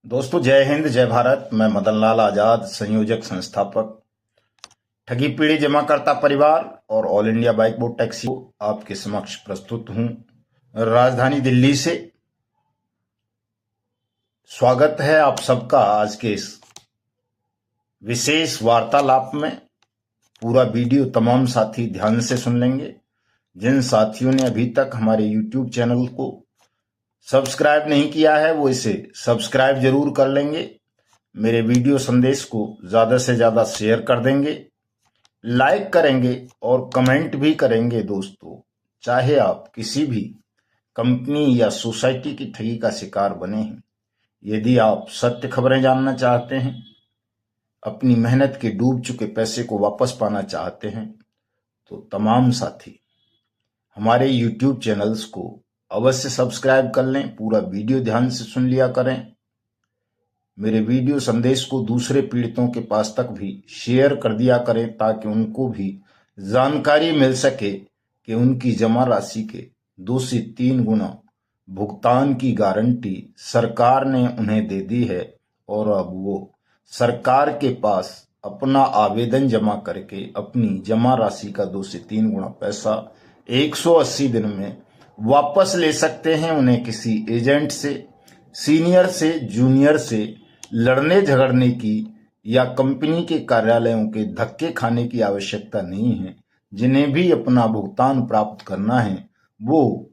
दोस्तों, जय हिंद जय भारत। मैं मदन लाल आजाद, संयोजक संस्थापक, ठगी पीढ़ी जमाकर्ता परिवार और all India bike board taxi को आपके समक्ष प्रस्तुत हूं। राजधानी दिल्ली से स्वागत है आप सबका आज के इस विशेष वार्तालाप में। पूरा वीडियो तमाम साथी ध्यान से सुन लेंगे। जिन साथियों ने अभी तक हमारे YouTube चैनल को सब्सक्राइब नहीं किया है वो इसे सब्सक्राइब जरूर कर लेंगे। मेरे वीडियो संदेश को ज्यादा से ज्यादा शेयर कर देंगे, लाइक करेंगे और कमेंट भी करेंगे। दोस्तों, चाहे आप किसी भी कंपनी या सोसाइटी की ठगी का शिकार बने हैं, यदि आप सत्य खबरें जानना चाहते हैं, अपनी मेहनत के डूब चुके पैसे को वापस पाना चाहते हैं, तो तमाम साथी हमारे YouTube चैनल्स को अवश्य सब्सक्राइब कर लें। पूरा वीडियो ध्यान से सुन लिया करें। मेरे वीडियो संदेश को दूसरे पीड़ितों के पास तक भी शेयर कर दिया करें ताकि उनको भी जानकारी मिल सके कि उनकी जमा राशि के 2 से 3 गुना भुगतान की गारंटी सरकार ने उन्हें दे दी है और अब वो सरकार के पास अपना आवेदन जमा करके अपनी जमा राशि का 2 से 3 गुना पैसा 180 दिन में वापस ले सकते हैं। उन्हें किसी एजेंट से, सीनियर से, जूनियर से लड़ने झगड़ने की या कंपनी के कार्यालयों के धक्के खाने की आवश्यकता नहीं है। जिन्हें भी अपना भुगतान प्राप्त करना है वो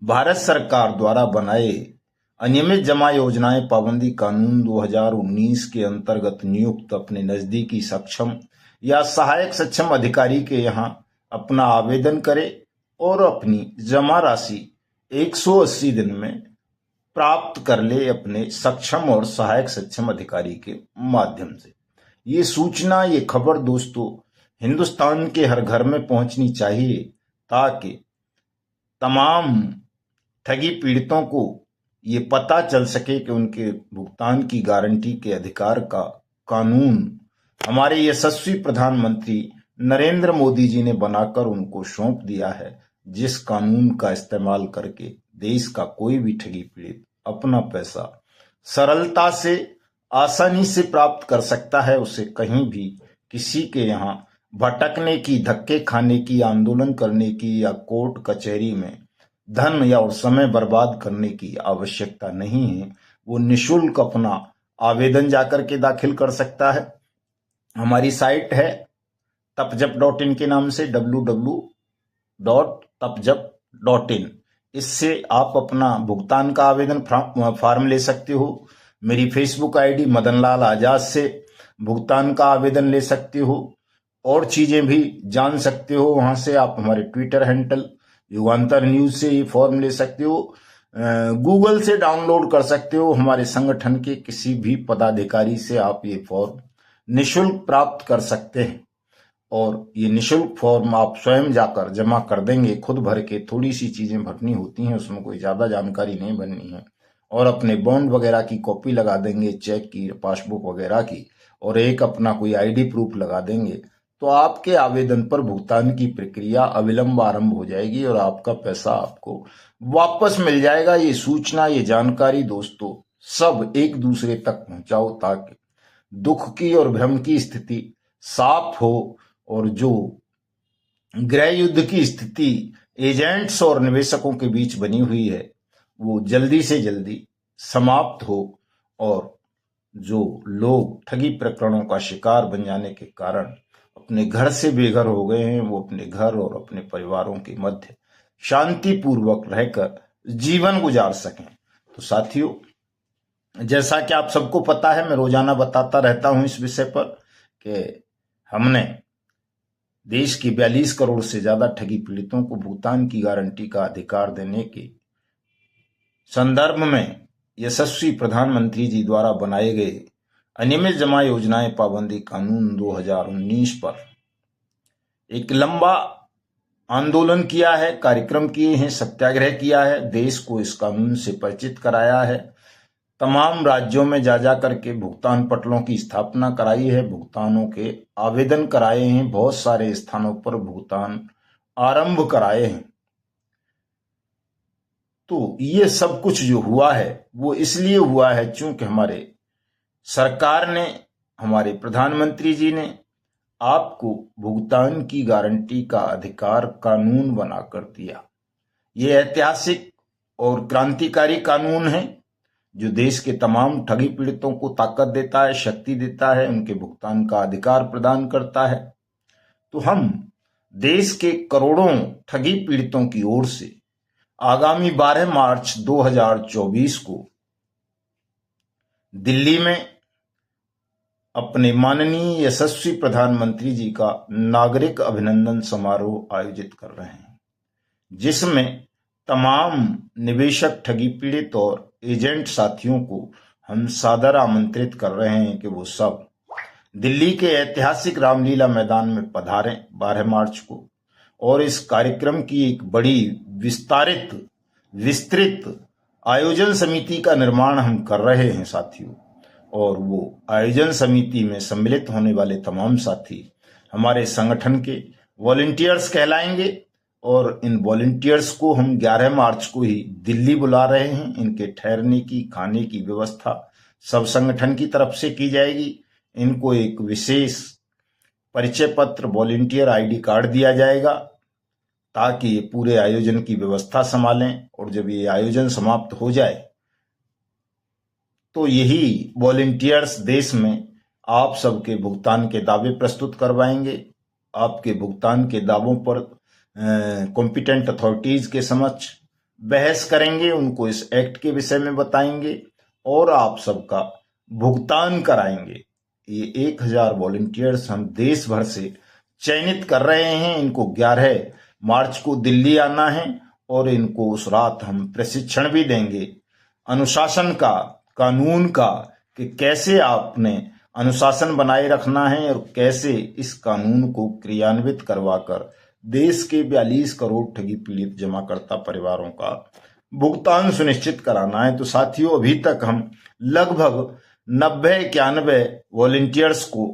भारत सरकार द्वारा बनाए अनियमित जमा योजनाएं पाबंदी कानून 2019 के अंतर्गत नियुक्त अपने नजदीकी सक्षम या सहायक सक्षम अधिकारी के यहाँ अपना आवेदन करे और अपनी जमा राशि 180 दिन में प्राप्त कर ले अपने सक्षम और सहायक सक्षम अधिकारी के माध्यम से। ये सूचना, ये खबर दोस्तों हिंदुस्तान के हर घर में पहुंचनी चाहिए ताकि तमाम ठगी पीड़ितों को ये पता चल सके कि उनके भुगतान की गारंटी के अधिकार का कानून हमारे यशस्वी प्रधानमंत्री नरेंद्र मोदी जी ने बनाकर उनको सौंप दिया है, जिस कानून का इस्तेमाल करके देश का कोई भी ठगी पीड़ित अपना पैसा सरलता से, आसानी से प्राप्त कर सकता है। उसे कहीं भी किसी के यहाँ भटकने की, धक्के खाने की, आंदोलन करने की या कोर्ट कचहरी में धन या और समय बर्बाद करने की आवश्यकता नहीं है। वो निशुल्क अपना आवेदन जाकर के दाखिल कर सकता है। हमारी साइट है tapjap.in के नाम से, www.tapjap.in। इससे आप अपना भुगतान का आवेदन फॉर्म ले सकते हो। मेरी फेसबुक आईडी मदन लाल आजाद से भुगतान का आवेदन ले सकते हो और चीजें भी जान सकते हो। वहां से आप हमारे ट्विटर हैंडल युगांतर न्यूज से ये फॉर्म ले सकते हो। गूगल से डाउनलोड कर सकते हो। हमारे संगठन के किसी भी पदाधिकारी से आप ये फॉर्म निशुल्क प्राप्त कर सकते हैं और ये निशुल्क फॉर्म आप स्वयं जाकर जमा कर देंगे। खुद भर के, थोड़ी सी चीजें भरनी होती हैं, उसमें कोई ज्यादा जानकारी नहीं भरनी है, और अपने बॉन्ड वगैरह की कॉपी लगा देंगे, चेक की, पासबुक वगैरह की, और एक अपना कोई आईडी प्रूफ लगा देंगे तो आपके आवेदन पर भुगतान की प्रक्रिया अविलंब आरंभ हो जाएगी और आपका पैसा आपको वापस मिल जाएगा। ये सूचना, ये जानकारी दोस्तों सब एक दूसरे तक पहुंचाओ ताकि दुख की और भ्रम की स्थिति साफ हो और जो गृह युद्ध की स्थिति एजेंट्स और निवेशकों के बीच बनी हुई है वो जल्दी से जल्दी समाप्त हो और जो लोग ठगी प्रकरणों का शिकार बन जाने के कारण अपने घर से बेघर हो गए हैं वो अपने घर और अपने परिवारों के मध्य शांतिपूर्वक रहकर जीवन गुजार सकें। तो साथियों, जैसा कि आप सबको पता है, मैं रोजाना बताता रहता हूं इस विषय पर कि हमने देश के 42 करोड़ से ज्यादा ठगी पीड़ितों को भुगतान की गारंटी का अधिकार देने के संदर्भ में यशस्वी प्रधानमंत्री जी द्वारा बनाए गए अनियमित जमा योजनाएं पाबंदी कानून 2019 पर एक लंबा आंदोलन किया है, कार्यक्रम किए हैं, सत्याग्रह किया है, देश को इस कानून से परिचित कराया है, तमाम राज्यों में जा करके भुगतान पटलों की स्थापना कराई है, भुगतानों के आवेदन कराए हैं, बहुत सारे स्थानों पर भुगतान आरंभ कराए हैं। तो ये सब कुछ जो हुआ है वो इसलिए हुआ है क्योंकि हमारे सरकार ने, हमारे प्रधानमंत्री जी ने आपको भुगतान की गारंटी का अधिकार कानून बनाकर दिया। ये ऐतिहासिक और क्रांतिकारी कानून है जो देश के तमाम ठगी पीड़ितों को ताकत देता है, शक्ति देता है, उनके भुगतान का अधिकार प्रदान करता है। तो हम देश के करोड़ों ठगी पीड़ितों की ओर से आगामी 12 मार्च 2024 को दिल्ली में अपने माननीय यशस्वी प्रधानमंत्री जी का नागरिक अभिनंदन समारोह आयोजित कर रहे हैं, जिसमें तमाम निवेशक, ठगी पीड़ित और एजेंट साथियों को हम सादर आमंत्रित कर रहे हैं कि वो सब दिल्ली के ऐतिहासिक रामलीला मैदान में पधारें 12 मार्च को। और इस कार्यक्रम की एक बड़ी विस्तृत आयोजन समिति का निर्माण हम कर रहे हैं साथियों। और वो आयोजन समिति में सम्मिलित होने वाले तमाम साथी हमारे संगठन के वॉलंटियर्स कहलाएंगे। और इन वॉलंटियर्स को हम 11 मार्च को ही दिल्ली बुला रहे हैं। इनके ठहरने की, खाने की व्यवस्था सब संगठन की तरफ से की जाएगी। इनको एक विशेष परिचय पत्र, वॉलंटियर आईडी कार्ड दिया जाएगा ताकि ये पूरे आयोजन की व्यवस्था संभालें। और जब ये आयोजन समाप्त हो जाए तो यही वॉलंटियर्स देश में आप सबके भुगतान के दावे प्रस्तुत करवाएंगे। आपके भुगतान के दावों पर कॉम्पिटेंट अथॉरिटीज के समक्ष बहस करेंगे, उनको इस एक्ट के विषय में बताएंगे और आप सबका भुगतान कराएंगे। ये 1000 वॉलंटियर्स हम देश भर से चयनित कर रहे हैं। इनको 11 मार्च को दिल्ली आना है और इनको उस रात हम प्रशिक्षण भी देंगे अनुशासन का, कानून का, कि कैसे आपने अनुशासन बनाए रखना है और कैसे इस कानून को क्रियान्वित करवाकर देश के 42 करोड़ ठगी पीड़ित जमाकर्ता परिवारों का भुगतान सुनिश्चित कराना है। तो साथियों, अभी तक हम लगभग 90-91 वॉलंटियर्स को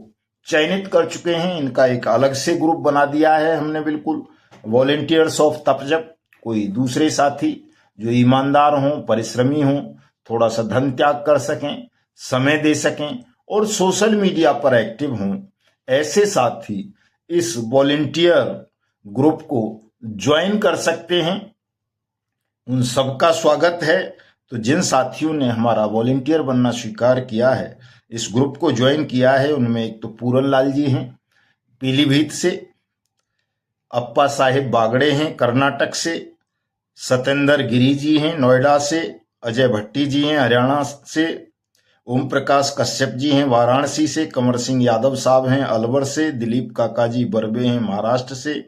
चयनित कर चुके हैं। इनका एक अलग से ग्रुप बना दिया है हमने, बिल्कुल वॉलंटियर्स ऑफ तपजब। कोई दूसरे साथी जो ईमानदार हों, परिश्रमी हों, थोड़ा सा धन त्याग कर सकें, समय दे सकें और सोशल मीडिया पर एक्टिव हों, ऐसे साथी इस वॉलंटियर ग्रुप को ज्वाइन कर सकते हैं। उन सबका स्वागत है। तो जिन साथियों ने हमारा वॉलंटियर बनना स्वीकार किया है, इस ग्रुप को ज्वाइन किया है, उनमें एक तो पूरन लाल जी हैं पीलीभीत से, अप्पा साहिब बागड़े हैं कर्नाटक से, सतेंद्र गिरी जी हैं नोएडा से, अजय भट्टी जी हैं हरियाणा से, ओम प्रकाश कश्यप जी हैं वाराणसी से, कंवर सिंह यादव साहब हैं अलवर से, दिलीप काका जी बरबे हैं महाराष्ट्र से,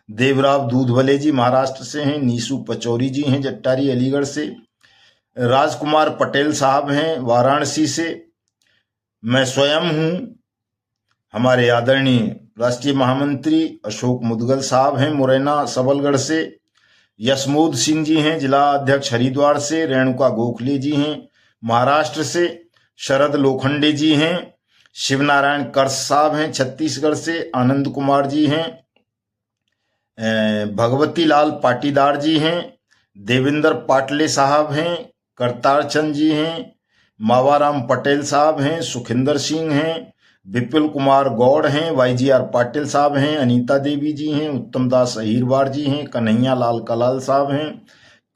देवराव दूधवले जी महाराष्ट्र से हैं, नीसू पचौरी जी हैं जट्टारी अलीगढ़ से, राजकुमार पटेल साहब हैं वाराणसी से, मैं स्वयं हूं, हमारे आदरणीय राष्ट्रीय महामंत्री अशोक मुदगल साहब हैं मुरैना सबलगढ़ से, यशमोद सिंह जी हैं जिला अध्यक्ष हरिद्वार से, रेणुका गोखले जी हैं महाराष्ट्र से, शरद लोखंडे जी हैं, शिवनारायण कर्स साहब हैं छत्तीसगढ़ से, आनंद कुमार जी हैं, भगवती लाल पाटीदार जी हैं, देवेंद्र पाटले साहब हैं, करतार चंद जी हैं, मावाराम पटेल साहब हैं, सुखिंदर सिंह हैं, विपुल कुमार गौड़ हैं, YGR पाटिल साहब हैं, अनीता देवी जी हैं, उत्तम दास अहीरवार जी हैं, कन्हैया लाल कलाल साहब हैं,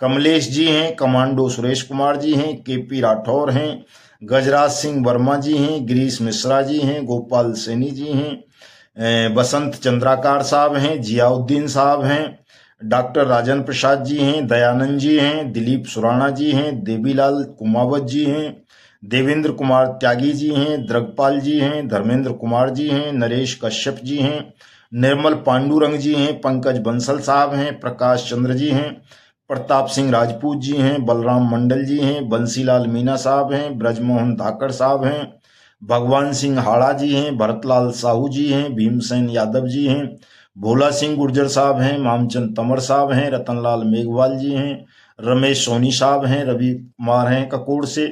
कमलेश जी हैं, कमांडो सुरेश कुमार जी हैं, KP राठौर हैं, गजराज सिंह वर्मा जी हैं, गिरीश मिश्रा जी हैं, गोपाल सैनी जी हैं, बसंत चंद्राकार साहब हैं, जियाउद्दीन साहब हैं, डॉक्टर राजन प्रसाद जी हैं, दयानंद जी हैं, दिलीप सुराणा जी हैं, देवीलाल कुमावत जी हैं, देवेंद्र कुमार त्यागी जी हैं, द्रगपाल जी हैं, धर्मेंद्र कुमार जी हैं, नरेश कश्यप जी हैं, निर्मल पांडुरंग जी हैं, पंकज बंसल साहब हैं, प्रकाश चंद्र जी हैं, प्रताप सिंह राजपूत जी हैं, बलराम मंडल जी हैं, बंसीलाल मीना साहब हैं, ब्रजमोहन धाकड़ साहब हैं, भगवान सिंह हाड़ा जी हैं, भरतलाल साहू जी हैं, भीमसेन यादव जी हैं, भोला सिंह गुर्जर साहब हैं, मामचंद तंवर साहब हैं, रतनलाल मेघवाल जी हैं, रमेश सोनी साहब हैं, रवि कुमार हैं ककोड़ से,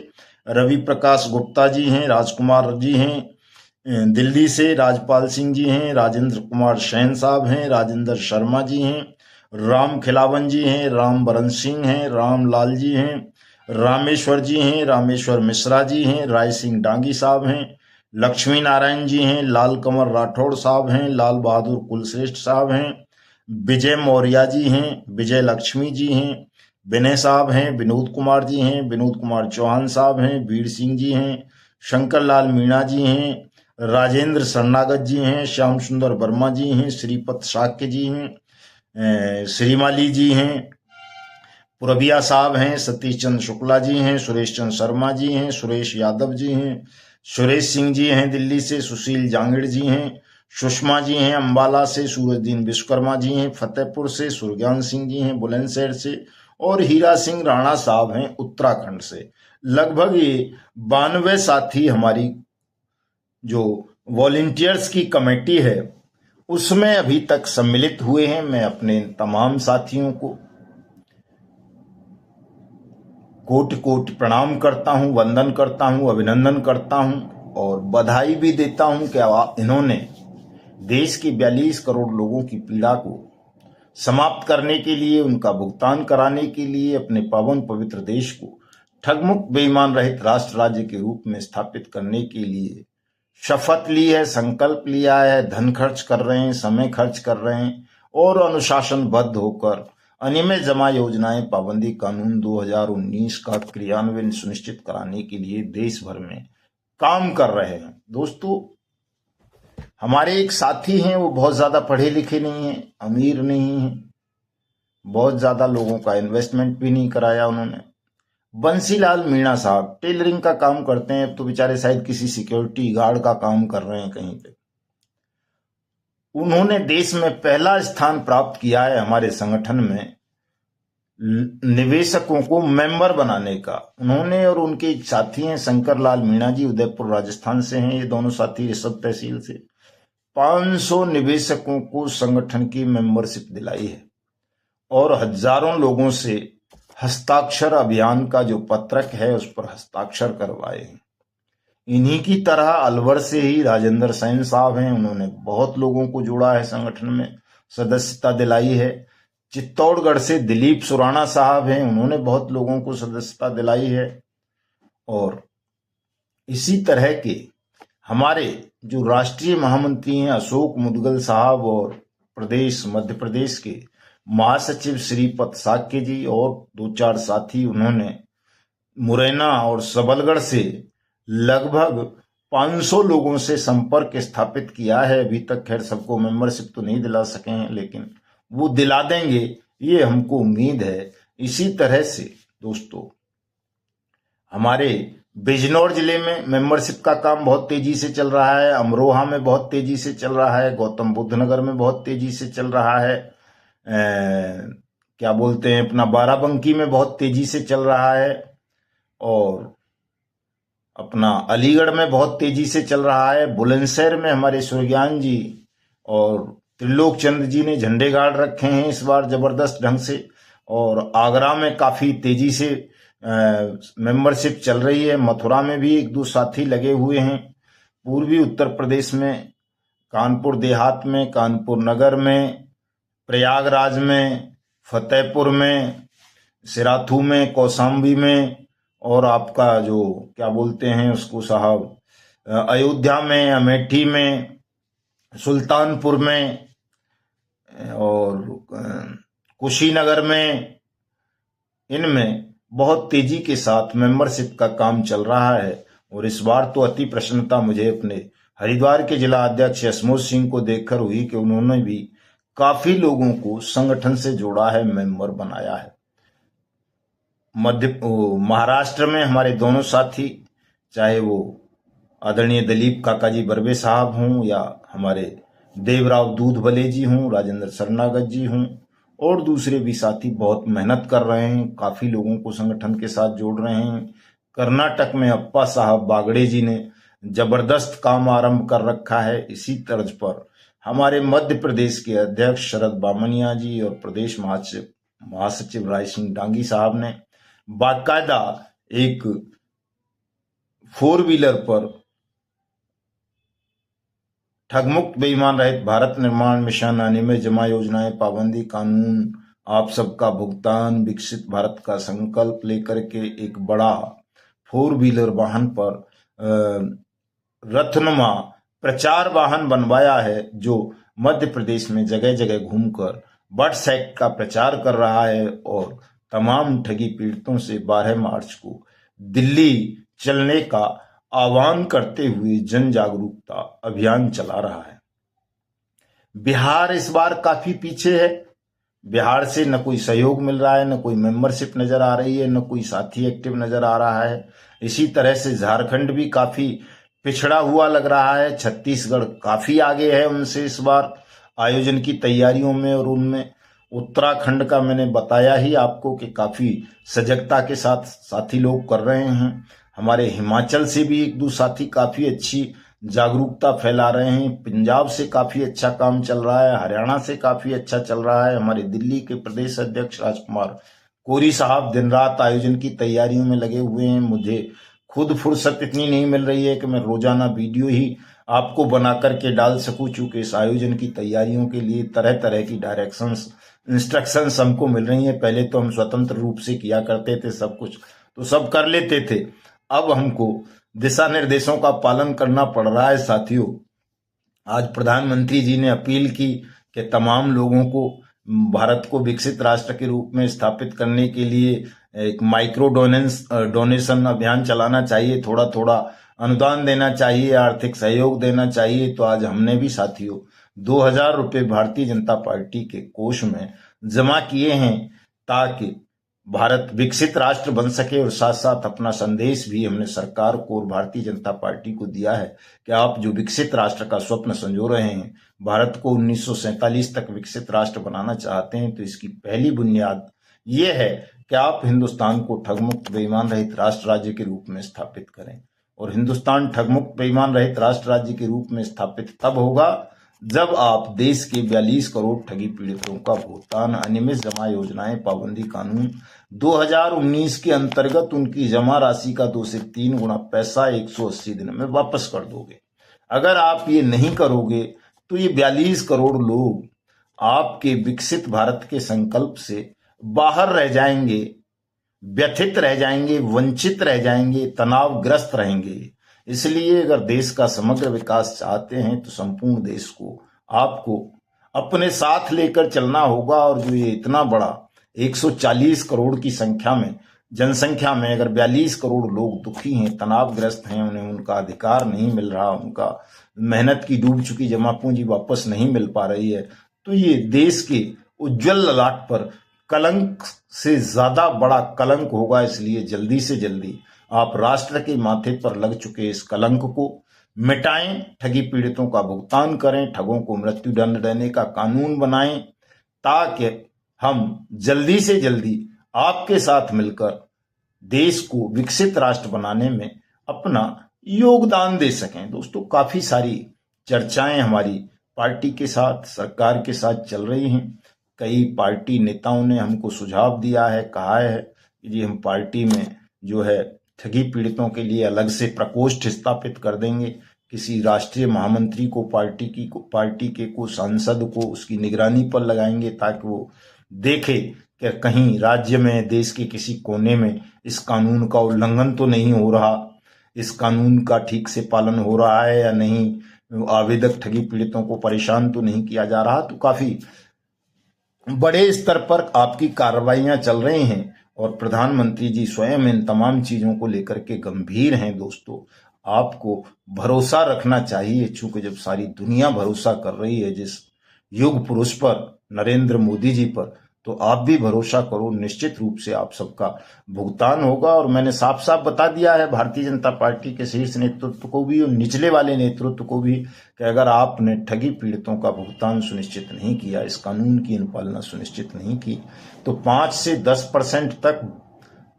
रवि प्रकाश गुप्ता जी हैं, राजकुमार जी हैं दिल्ली से, राजपाल सिंह जी हैं, राजेंद्र कुमार शैन साहब हैं, राजेंद्र शर्मा जी हैं, राम खिलावन जी हैं, राम बरन सिंह हैं, राम लाल जी हैं, रामेश्वर जी हैं, रामेश्वर मिश्रा जी हैं, राय सिंह डांगी साहब हैं, लक्ष्मी नारायण जी हैं, लाल कंवर राठौड़ साहब हैं, लाल बहादुर कुलश्रेष्ठ साहब हैं, विजय मौर्य जी हैं, विजय लक्ष्मी जी हैं, विनय साहब हैं, विनोद कुमार जी हैं, विनोद कुमार चौहान साहब हैं, वीर सिंह जी हैं, शंकर लाल मीणा जी हैं, राजेंद्र शरणागत जी हैं, श्याम सुंदर वर्मा जी हैं, श्रीपत शाक्य जी हैं, श्रीमाली जी हैं, पुरबिया साहब हैं, सतीश चंद्र शुक्ला जी हैं, सुरेश चंद्र शर्मा जी हैं, सुरेश यादव जी हैं, सुरेश सिंह जी हैं दिल्ली से, सुशील जांगिड़ जी हैं, सुषमा जी हैं अंबाला से, सूरजदीन विश्वकर्मा जी हैं फतेहपुर से, सुरज्ञान सिंह जी हैं बुलंदशहर से, और हीरा सिंह राणा साहब हैं उत्तराखंड से। लगभग ये 92 साथी हमारी जो वॉलेंटियर्स की कमेटी है उसमें अभी तक सम्मिलित हुए हैं। मैं अपने तमाम साथियों को कोटि कोटि प्रणाम करता हूं, वंदन करता हूं, अभिनंदन करता हूं और बधाई भी देता हूं कि इन्होंने देश की 42 करोड़ लोगों की पीड़ा को समाप्त करने के लिए, उनका भुगतान कराने के लिए, अपने पावन पवित्र देश को ठगमुक्त बेईमान रहित राष्ट्र राज्य के रूप में स्थापित करने के लिए शपथ ली है, संकल्प लिया है, धन खर्च कर रहे हैं, समय खर्च कर रहे हैं और अनुशासनबद्ध होकर अनियमित जमा योजनाएं पाबंदी कानून 2019 का क्रियान्वयन सुनिश्चित कराने के लिए देश भर में काम कर रहे हैं। दोस्तों, हमारे एक साथी हैं, वो बहुत ज्यादा पढ़े लिखे नहीं हैं, अमीर नहीं हैं, बहुत ज्यादा लोगों का इन्वेस्टमेंट भी नहीं कराया उन्होंने। बंसीलाल मीणा साहब टेलरिंग का काम करते हैं, अब तो बेचारे शायद किसी सिक्योरिटी गार्ड का काम कर रहे हैं कहीं पे। उन्होंने देश में पहला स्थान प्राप्त किया है हमारे संगठन में निवेशकों को मेंबर बनाने का। उन्होंने और उनके एक साथी हैं शंकर लाल मीणा जी, उदयपुर राजस्थान से हैं। ये दोनों साथी रिसद तहसील से 500 निवेशकों को संगठन की मेंबरशिप दिलाई है और हजारों लोगों से हस्ताक्षर अभियान का जो पत्रक है उस पर हस्ताक्षर करवाए हैं। इन्हीं की तरह अलवर से ही राजेंद्र सैन साहब हैं, उन्होंने बहुत लोगों को जोड़ा है, संगठन में सदस्यता दिलाई है। चित्तौड़गढ़ से दिलीप सुराणा साहब हैं, उन्होंने बहुत लोगों को सदस्यता दिलाई है। और इसी तरह के हमारे जो राष्ट्रीय महामंत्री हैं अशोक मुदगल साहब और प्रदेश मध्य प्रदेश के महासचिव श्रीपत शाक्य जी और 2-4 साथी, उन्होंने मुरैना और सबलगढ़ से लगभग 500 लोगों से संपर्क स्थापित किया है। अभी तक खैर सबको मेंबरशिप तो नहीं दिला सके हैं, लेकिन वो दिला देंगे, ये हमको उम्मीद है। इसी तरह से दोस्तों, हमारे बिजनौर जिले में मेंबरशिप का काम बहुत तेजी से चल रहा है, अमरोहा में बहुत तेजी से चल रहा है, गौतम बुद्ध नगर में बहुत तेजी से चल रहा है, क्या बोलते हैं अपना बाराबंकी में बहुत तेजी से चल रहा है, और अपना अलीगढ़ में बहुत तेजी से चल रहा है। बुलंदशहर में हमारे सुरज्ञान जी और त्रिलोक चंद्र जी ने झंडे गाड़ रखे हैं इस बार जबरदस्त ढंग से, और आगरा में काफी तेजी से मेंबरशिप चल रही है। मथुरा में भी 1-2 साथी लगे हुए हैं। पूर्वी उत्तर प्रदेश में कानपुर देहात में, कानपुर नगर में, प्रयागराज में, फतेहपुर में, सिराथू में, कौशाम्बी में, और आपका जो क्या बोलते हैं उसको साहब अयोध्या में, अमेठी में, सुल्तानपुर में और कुशीनगर में, इनमें बहुत तेजी के साथ मेंबरशिप का काम चल रहा है। और इस बार तो अति प्रसन्नता मुझे अपने हरिद्वार के जिला अध्यक्ष यशमोद सिंह को देखकर हुई कि उन्होंने भी काफी लोगों को संगठन से जोड़ा है, मेंबर बनाया है। महाराष्ट्र में हमारे दोनों साथी, चाहे वो आदरणीय दिलीप काकाजी बर्वे साहब हों या हमारे देवराव दूधबले जी हों, राजेंद्र शरणागत जी हों और दूसरे भी साथी, बहुत मेहनत कर रहे हैं, काफी लोगों को संगठन के साथ जोड़ रहे हैं। कर्नाटक में अप्पा साहब बागड़े जी ने जबरदस्त काम आरंभ कर रखा है। इसी तर्ज पर हमारे मध्य प्रदेश के अध्यक्ष शरद बामनिया जी और प्रदेश महासचिव राय सिंह डांगी साहब ने बाकायदा एक 4 व्हीलर पर ठगमुक्त बेईमान रहित भारत निर्माण मिशन, अनियमित जमा योजनाएं पाबंदी कानून आप सबका भुगतान विकसित भारत का संकल्प लेकर के एक बड़ा 4 व्हीलर वाहन पर रथनुमा प्रचार वाहन बनवाया है, जो मध्य प्रदेश में जगह जगह घूमकर बट्स एक्ट का प्रचार कर रहा है और तमाम ठगी पीड़ितों से 12 मार्च को दिल्ली चलने का आह्वान करते हुए जन जागरूकता अभियान चला रहा है। बिहार इस बार काफी पीछे है। बिहार से न कोई सहयोग मिल रहा है, न कोई मेंबरशिप नजर आ रही है, न कोई साथी एक्टिव नजर आ रहा है। इसी तरह से झारखंड भी काफी पिछड़ा हुआ लग रहा है। छत्तीसगढ़ काफी आगे है उनसे इस बार आयोजन की तैयारियों में और उनमें। उत्तराखंड का मैंने बताया ही आपको कि काफी सजगता के साथ साथी लोग कर रहे हैं। हमारे हिमाचल से भी एक दो साथी काफी अच्छी जागरूकता फैला रहे हैं। पंजाब से काफी अच्छा काम चल रहा है, हरियाणा से काफी अच्छा चल रहा है। हमारे दिल्ली के प्रदेश अध्यक्ष राजकुमार कोरी साहब दिन रात आयोजन की तैयारियों में लगे हुए हैं। मुझे खुद फुर्सत इतनी नहीं मिल रही है कि मैं रोजाना वीडियो ही आपको बना करके डाल सकूं, चूंकि इस आयोजन की तैयारियों के लिए तरह तरह की डायरेक्शंस इंस्ट्रक्शंस हमको मिल रही हैं। पहले तो हम स्वतंत्र रूप से किया करते थे, सब कुछ तो सब कर लेते थे। अब हमको दिशा निर्देशों का पालन करना पड़ रहा है। साथियों, आज प्रधानमंत्री जी ने अपील की कि तमाम लोगों को भारत को विकसित राष्ट्र के रूप में स्थापित करने के लिए एक माइक्रो डोनेशन अभियान चलाना चाहिए, थोड़ा थोड़ा अनुदान देना चाहिए, आर्थिक सहयोग देना चाहिए। तो आज हमने भी साथियों 2000 रुपये भारतीय जनता पार्टी के कोष में जमा किए हैं, ताकि भारत विकसित राष्ट्र बन सके। और साथ साथ अपना संदेश भी हमने सरकार को और भारतीय जनता पार्टी को दिया है कि आप जो विकसित राष्ट्र का स्वप्न संजो रहे हैं, भारत को 1947 तक विकसित राष्ट्र बनाना चाहते हैं, तो इसकी पहली बुनियाद ये है कि आप हिंदुस्तान को ठगमुक्त बेईमान रहित राष्ट्र राज्य के रूप में स्थापित करें। और हिंदुस्तान ठगमुक्त बेईमान रहित राष्ट्र राज्य के रूप में स्थापित तब होगा जब आप देश के 42 करोड़ ठगी पीड़ितों का भुगतान अनियमित जमा योजनाएं पाबंदी कानून 2019 के अंतर्गत उनकी जमा राशि का 2 से 3 गुना पैसा 180 दिन में वापस कर दोगे। अगर आप ये नहीं करोगे तो ये 42 करोड़ लोग आपके विकसित भारत के संकल्प से बाहर रह जाएंगे, व्यथित रह जाएंगे, वंचित रह जाएंगे, तनावग्रस्त रहेंगे। इसलिए अगर देश का समग्र विकास चाहते हैं तो संपूर्ण देश को आपको अपने साथ लेकर चलना होगा। और जो ये इतना बड़ा 140 करोड़ की संख्या में जनसंख्या में अगर 42 करोड़ लोग दुखी हैं, तनावग्रस्त हैं, उन्हें उनका अधिकार नहीं मिल रहा, उनका मेहनत की डूब चुकी जमा पूंजी वापस नहीं मिल पा रही है, तो ये देश के उज्जवल ललाट पर कलंक से ज्यादा बड़ा कलंक होगा। इसलिए जल्दी से जल्दी आप राष्ट्र के माथे पर लग चुके इस कलंक को मिटाएं, ठगी पीड़ितों का भुगतान करें, ठगों को मृत्युदंड देने का कानून बनाएं, ताकि हम जल्दी से जल्दी आपके साथ मिलकर देश को विकसित राष्ट्र बनाने में अपना योगदान दे सकें। दोस्तों, काफी सारी चर्चाएं हमारी पार्टी के साथ, सरकार के साथ चल रही हैं। कई पार्टी नेताओं ने हमको सुझाव दिया है, कहा है कि जी हम पार्टी में जो है ठगी पीड़ितों के लिए अलग से प्रकोष्ठ स्थापित कर देंगे, किसी राष्ट्रीय महामंत्री को पार्टी के को सांसद को उसकी निगरानी पर लगाएंगे, ताकि वो देखे कि कहीं राज्य में, देश के किसी कोने में इस कानून का उल्लंघन तो नहीं हो रहा, इस कानून का ठीक से पालन हो रहा है या नहीं, आवेदक ठगी पीड़ितों को परेशान तो नहीं किया जा रहा। तो काफी बड़े स्तर पर आपकी कार्रवाइयां चल रही हैं और प्रधानमंत्री जी स्वयं इन तमाम चीजों को लेकर के गंभीर हैं। दोस्तों, आपको भरोसा रखना चाहिए, चूंकि जब सारी दुनिया भरोसा कर रही है जिस युग पुरुष पर, नरेंद्र मोदी जी पर, तो आप भी भरोसा करो, निश्चित रूप से आप सबका भुगतान होगा। और मैंने साफ साफ बता दिया है भारतीय जनता पार्टी के शीर्ष नेतृत्व को भी और निचले वाले नेतृत्व को भी कि अगर आपने ठगी पीड़ितों का भुगतान सुनिश्चित नहीं किया, इस कानून की अनुपालना सुनिश्चित नहीं की, तो 5 से 10% तक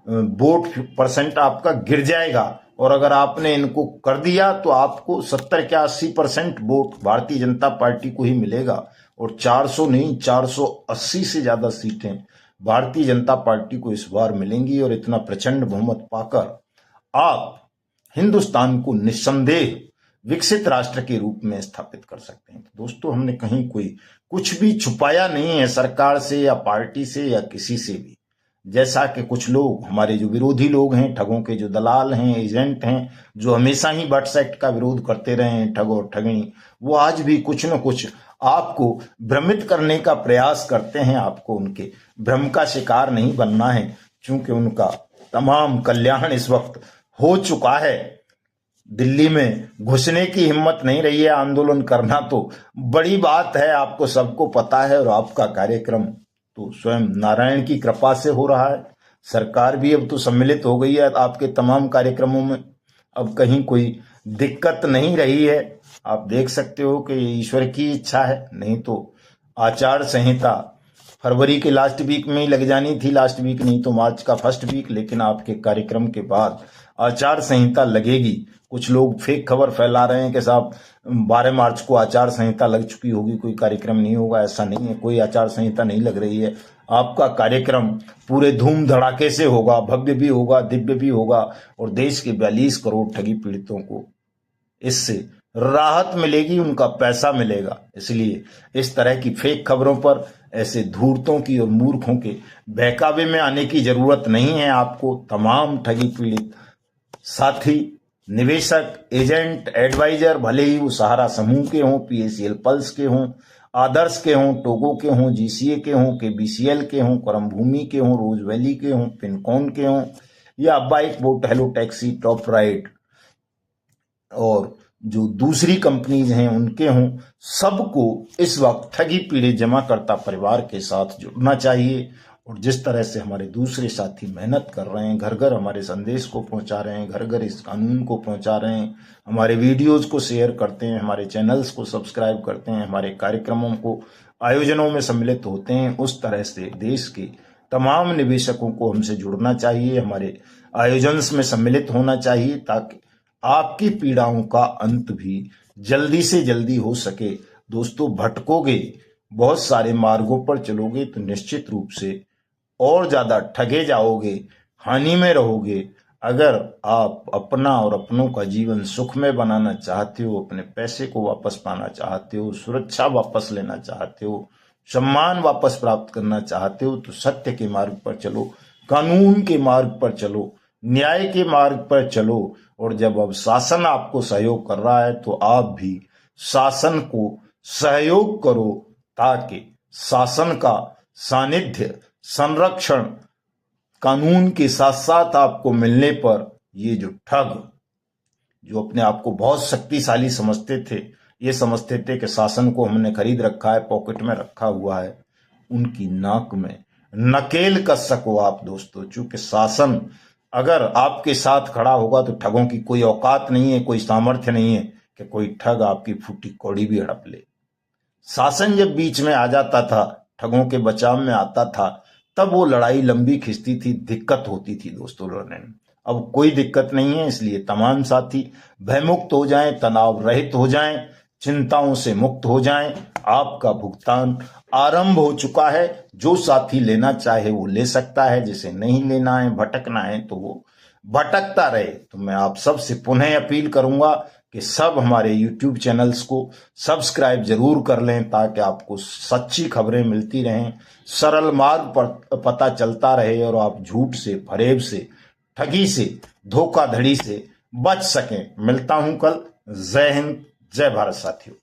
वोट परसेंट आपका गिर जाएगा। और अगर आपने इनको कर दिया तो आपको 70 या 80% वोट भारतीय जनता पार्टी को ही मिलेगा और 400 नहीं 480 से ज्यादा सीटें भारतीय जनता पार्टी को इस बार मिलेंगी। और इतना प्रचंड बहुमत पाकर आप हिंदुस्तान को निस्संदेह विकसित राष्ट्र के रूप में स्थापित कर सकते हैं। तो दोस्तों, हमने कहीं कोई कुछ भी छुपाया नहीं है सरकार से या पार्टी से या किसी से भी। जैसा कि कुछ लोग, हमारे जो विरोधी लोग हैं, ठगों के जो दलाल हैं, एजेंट हैं, जो हमेशा ही बट्स एक्ट का विरोध करते रहे हैं, ठग और ठगनी, वो आज भी कुछ न कुछ आपको भ्रमित करने का प्रयास करते हैं। आपको उनके भ्रम का शिकार नहीं बनना है, क्योंकि उनका तमाम कल्याण इस वक्त हो चुका है। दिल्ली में घुसने की हिम्मत नहीं रही है, आंदोलन करना तो बड़ी बात है, आपको सबको पता है। और आपका कार्यक्रम तो स्वयं नारायण की कृपा से हो रहा है। सरकार भी अब तो सम्मिलित हो गई है आपके तमाम कार्यक्रमों में, अब कहीं कोई दिक्कत नहीं रही है। आप देख सकते हो कि ये ईश्वर की इच्छा है, नहीं तो आचार संहिता फरवरी के लास्ट वीक में ही लग जानी थी, लास्ट वीक नहीं तो मार्च का फर्स्ट वीक। लेकिन आपके कार्यक्रम के बाद आचार संहिता लगेगी। कुछ लोग फेक खबर फैला रहे हैं कि साहब 12 मार्च को आचार संहिता लग चुकी होगी, कोई कार्यक्रम नहीं होगा। ऐसा नहीं है, कोई आचार संहिता नहीं लग रही है। आपका कार्यक्रम पूरे धूम धड़ाके से होगा, भव्य भी होगा, दिव्य भी होगा, और देश के 42 करोड़ ठगी पीड़ितों को इससे राहत मिलेगी, उनका पैसा मिलेगा। इसलिए इस तरह की फेक खबरों पर, ऐसे धूर्तों की और मूर्खों के बहकावे में आने की जरूरत नहीं है। आपको तमाम ठगी पीड़ित साथी, निवेशक, एजेंट, एडवाइजर, भले ही वो सहारा समूह के हों, पीएसीएल पल्स के हों, आदर्श के हों, टोगो के हों, जीसीए के हों, केबीसीएल के हों, करम भूमि के हों, रोज वैली के हों, पिनकॉन के हों, या bike boat, hello taxi, top ride, और जो दूसरी कंपनीज हैं उनके हों, सबको इस वक्त ठगी पीड़ित जमाकर्ता परिवार के साथ जुड़ना चाहिए। और जिस तरह से हमारे दूसरे साथी मेहनत कर रहे हैं, घर घर हमारे संदेश को पहुंचा रहे हैं, घर घर इस कानून को पहुंचा रहे हैं, हमारे वीडियोज को शेयर करते हैं, हमारे चैनल्स को सब्सक्राइब करते हैं, हमारे कार्यक्रमों को, आयोजनों में सम्मिलित होते हैं, उस तरह से देश के तमाम निवेशकों को हमसे जुड़ना चाहिए, हमारे आयोजन में सम्मिलित होना चाहिए, ताकि आपकी पीड़ाओं का अंत भी जल्दी से जल्दी हो सके। दोस्तों, भटकोगे, बहुत सारे मार्गों पर चलोगे तो निश्चित रूप से और ज्यादा ठगे जाओगे, हानि में रहोगे। अगर आप अपना और अपनों का जीवन सुखमय बनाना चाहते हो, अपने पैसे को वापस पाना चाहते हो, सुरक्षा वापस लेना चाहते हो, सम्मान वापस प्राप्त करना चाहते हो, तो सत्य के मार्ग पर चलो, कानून के मार्ग पर चलो, न्याय के मार्ग पर चलो। और जब अब शासन आपको सहयोग कर रहा है तो आप भी शासन को सहयोग करो, ताकि शासन का सानिध्य, संरक्षण कानून के साथ साथ आपको मिलने पर ये जो ठग, जो अपने आप को बहुत शक्तिशाली समझते थे, ये समझते थे कि शासन को हमने खरीद रखा है, पॉकेट में रखा हुआ है, उनकी नाक में नकेल कस सको आप दोस्तों। चूंकि शासन अगर आपके साथ खड़ा होगा तो ठगों की कोई औकात नहीं है, कोई सामर्थ्य नहीं है कि कोई ठग आपकी फूटी कौड़ी भी हड़प ले। शासन जब बीच में आ जाता था, ठगों के बचाव में आता था, तब वो लड़ाई लंबी खिंचती थी, दिक्कत होती थी दोस्तों लड़ने में। अब कोई दिक्कत नहीं है, इसलिए तमाम साथी भयमुक्त हो जाएं, तनाव रहित हो जाएं, चिंताओं से मुक्त हो जाएं। आपका भुगतान आरंभ हो चुका है। जो साथी लेना चाहे वो ले सकता है, जिसे नहीं लेना है, भटकना है, तो वो भटकता रहे। तो मैं आप सबसे पुनः अपील करूंगा कि सब हमारे YouTube चैनल्स को सब्सक्राइब जरूर कर लें, ताकि आपको सच्ची खबरें मिलती रहें, सरल मार्ग पर पता चलता रहे, और आप झूठ से, फरेब से, ठगी से, धोखाधड़ी से बच सकें। मिलता हूं कल। जय हिंद, जय भारत साथियों।